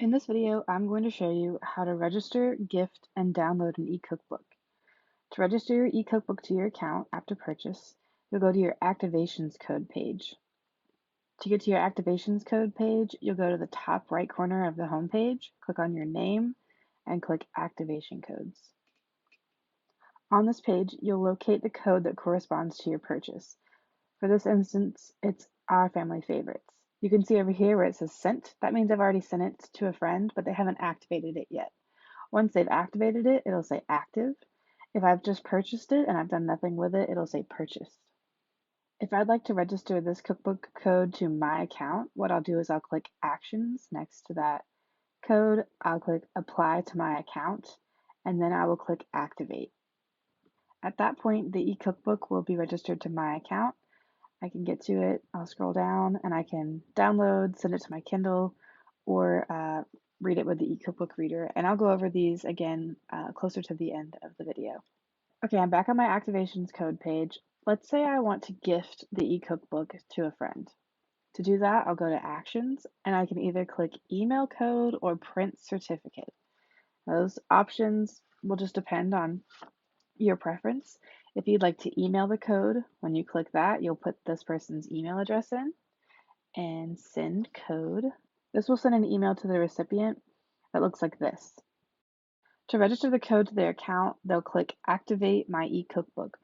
In this video, I'm going to show you how to register, gift, and download an eCookbook. To register your eCookbook to your account after purchase, you'll go to your activations code page. To get to your activations code page, you'll go to the top right corner of the home page, click on your name, and click Activation Codes. On this page, you'll locate the code that corresponds to your purchase. For this instance, it's our family favorites. You can see over here where it says sent. That means I've already sent it to a friend, but they haven't activated it yet. Once they've activated it, it'll say active. If I've just purchased it and I've done nothing with it, it'll say purchased. If I'd like to register this cookbook code to my account, what I'll do is I'll click Actions next to that code. I'll click Apply to my account, and then I will click Activate. At that point, the eCookbook will be registered to my account. I can get to it, I'll scroll down, and I can download, send it to my Kindle, or read it with the eCookbook reader. And I'll go over these again closer to the end of the video. Okay, I'm back on my activations code page. Let's say I want to gift the eCookbook to a friend. To do that, I'll go to Actions, and I can either click Email Code or Print Certificate. Those options will just depend on your preference. If you'd like to email the code, when you click that, you'll put this person's email address in and send code. This will send an email to the recipient that looks like this. To register the code to their account, they'll click Activate My eCookbook,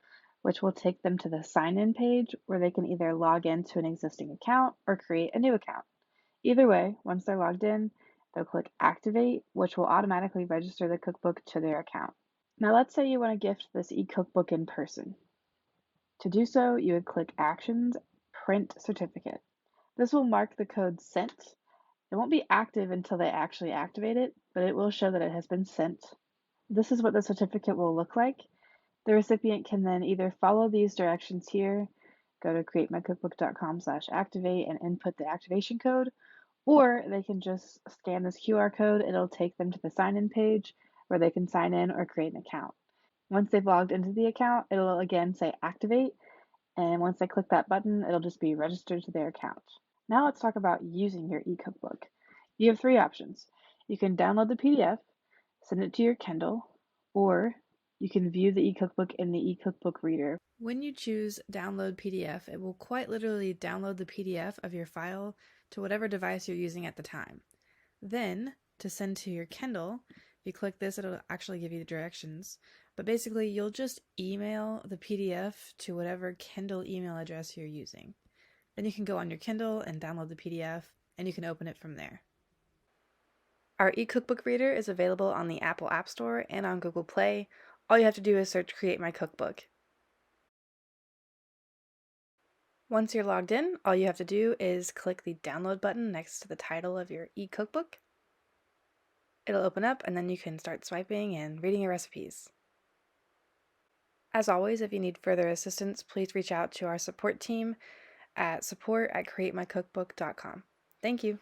which will take them to the sign-in page where they can either log into an existing account or create a new account. Either way, once they're logged in, they'll click Activate, which will automatically register the cookbook to their account. Now let's say you want to gift this eCookbook in person. To do so, you would click Actions, Print Certificate. This will mark the code sent. It won't be active until they actually activate it, but it will show that it has been sent. This is what the certificate will look like. The recipient can then either follow these directions here, go to createmycookbook.com/activate and input the activation code, or they can just scan this QR code. It'll take them to the sign-in page where they can sign in or create an account. Once they've logged into the account, it'll again say activate, and once they click that button, it'll just be registered to their account. Now let's talk about using your eCookbook. You have three options. You can download the PDF, send it to your Kindle, or you can view the eCookbook in the eCookbook reader. When you choose Download PDF, it will quite literally download the PDF of your file to whatever device you're using at the time. Then, to send to your Kindle, if you click this, it'll actually give you the directions. But basically, you'll just email the PDF to whatever Kindle email address you're using. Then you can go on your Kindle and download the PDF, and you can open it from there. Our eCookbook reader is available on the Apple App Store and on Google Play. All you have to do is search CreateMyCookbook. Once you're logged in, all you have to do is click the download button next to the title of your eCookbook. It'll open up and then you can start swiping and reading your recipes. As always, if you need further assistance, please reach out to our support team at support@createmycookbook.com. Thank you.